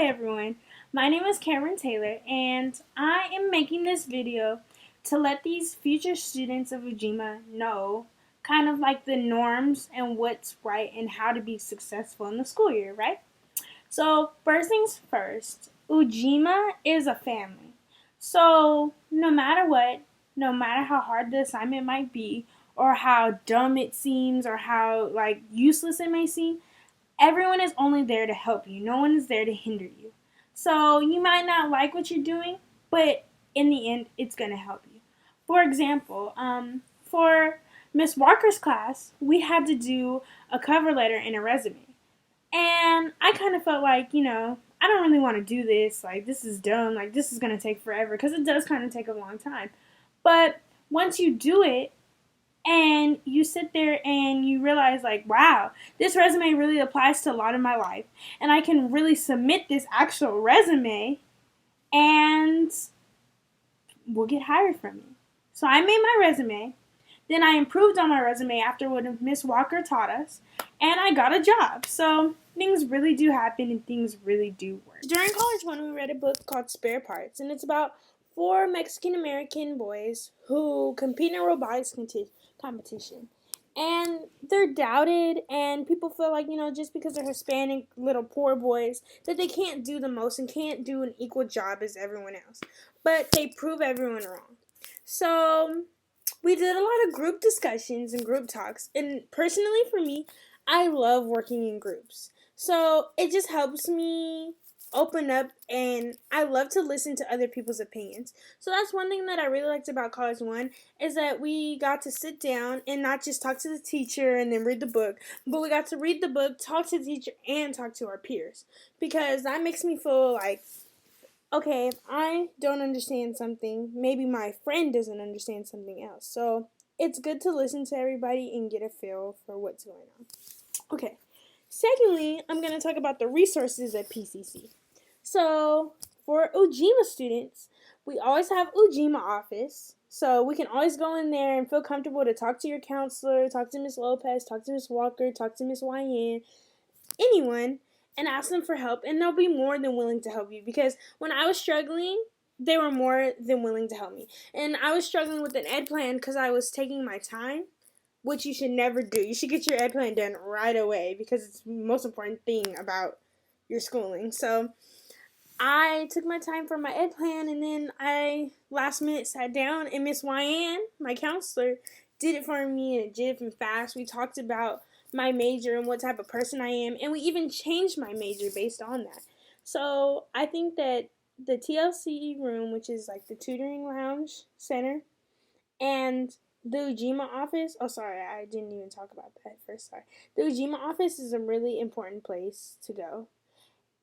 Hi everyone, my name is Cameron Taylor and I am making this video to let these future students of Ujima know kind of like the norms and what's right and how to be successful in the school year, right? So first things first, Ujima is a family. So no matter what, no matter how hard the assignment might be or how dumb it seems or how like useless it may seem, everyone is only there to help you. No one is there to hinder you. So you might not like what you're doing, but in the end, it's going to help you. For example, for Miss Walker's class, we had to do a cover letter and a resume. And I kind of felt like, I don't really want to do this. Like, this is dumb. Like, this is going to take forever because it does kind of take a long time. But once you do it, and you sit there and you realize like, wow, this resume really applies to a lot of my life and I can really submit this actual resume and we'll get hired from it. So I made my resume, then I improved on my resume after what Miss Walker taught us, and I got a job. So things really do happen and things really do work. During college one, we read a book called Spare Parts, and it's about four Mexican American boys who compete in a robotics competition. And they're doubted, and people feel like, just because they're Hispanic little poor boys, that they can't do the most and can't do an equal job as everyone else. But they prove everyone wrong. So we did a lot of group discussions and group talks, and personally for me, I love working in groups. So it just helps me open up, and I love to listen to other people's opinions. So that's one thing that I really liked about College One, is that we got to sit down and not just talk to the teacher and then read the book, but we got to read the book, talk to the teacher, and talk to our peers, because that makes me feel like, okay, if I don't understand something, maybe my friend doesn't understand something else. So it's good to listen to everybody and get a feel for what's going on. Okay, secondly, I'm going to talk about the resources at PCC. So for Ujima students, we always have Ujima office. So we can always go in there and feel comfortable to talk to your counselor, talk to Miss Lopez, talk to Miss Walker, talk to Miss YN, anyone, and ask them for help, and they'll be more than willing to help you, because when I was struggling, they were more than willing to help me. And I was struggling with an ed plan because I was taking my time, which you should never do. You should get your ed plan done right away because it's the most important thing about your schooling. So I took my time for my ed plan, and then I last minute sat down, and Miss YN, my counselor, did it for me, and it did it fast. We talked about my major and what type of person I am, and we even changed my major based on that. So I think that the TLC room, which is like the tutoring lounge center, and the Ujima office, oh sorry, I didn't even talk about that first, sorry. The Ujima office is a really important place to go.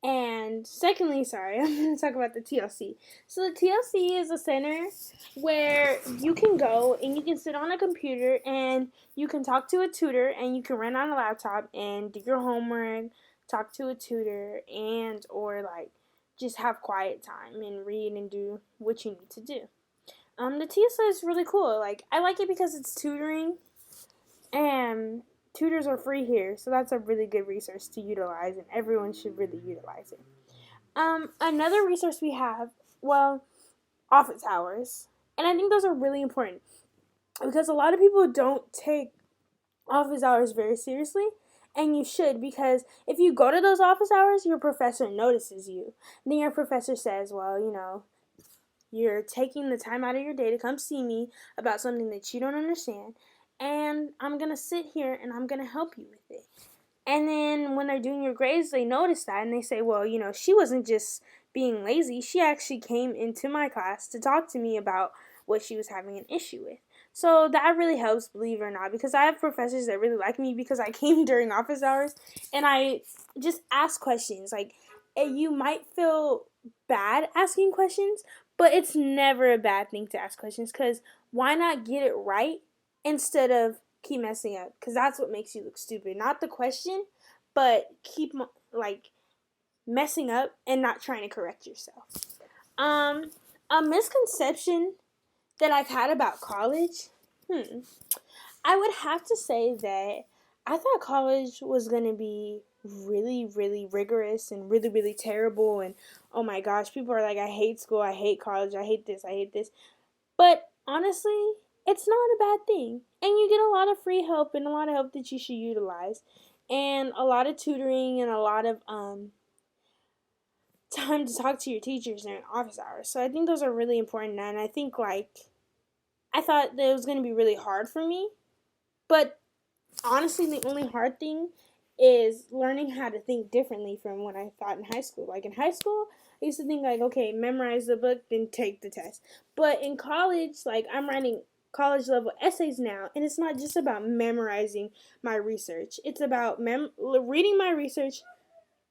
And secondly, sorry, I'm going to talk about the TLC. So the TLC is a center where you can go and you can sit on a computer and you can talk to a tutor, and you can run on a laptop and do your homework, talk to a tutor, and or like just have quiet time and read and do what you need to do. The TLC is really cool. Like, I like it because it's tutoring, and tutors are free here, so that's a really good resource to utilize, and everyone should really utilize it. Another resource we have, well, office hours, and I think those are really important because a lot of people don't take office hours very seriously, and you should, because if you go to those office hours, your professor notices you. And then your professor says, well, you're taking the time out of your day to come see me about something that you don't understand, and I'm going to sit here and I'm going to help you with it. And then when they're doing your grades, they notice that and they say, well, she wasn't just being lazy. She actually came into my class to talk to me about what she was having an issue with. So that really helps, believe it or not, because I have professors that really like me because I came during office hours and I just ask questions. Like, you might feel bad asking questions, but it's never a bad thing to ask questions, because why not get it right instead of keep messing up? Because that's what makes you look stupid. Not the question, but keep messing up and not trying to correct yourself. A misconception that I've had about college, I would have to say that I thought college was going to be really, really rigorous and really, really terrible. And oh my gosh, people are like, I hate school, I hate college, I hate this, I hate this. But honestly, it's not a bad thing. And you get a lot of free help and a lot of help that you should utilize. And a lot of tutoring and a lot of time to talk to your teachers during office hours. So I think those are really important. And I think, like, I thought that it was going to be really hard for me. But honestly, the only hard thing is learning how to think differently from what I thought in high school. Like in high school, I used to think like, okay, memorize the book, then take the test. But in college, like I'm writing college level essays now, and it's not just about memorizing my research. It's about reading my research,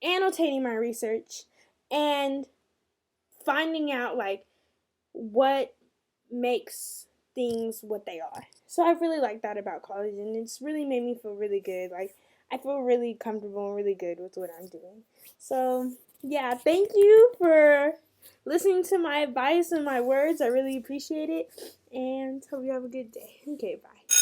annotating my research, and finding out like what makes things what they are. So I really like that about college, and it's really made me feel really good. Like I feel really comfortable and really good with what I'm doing. So yeah, thank you for listening to my advice and my words. I really appreciate it, and hope you have a good day. Okay, bye.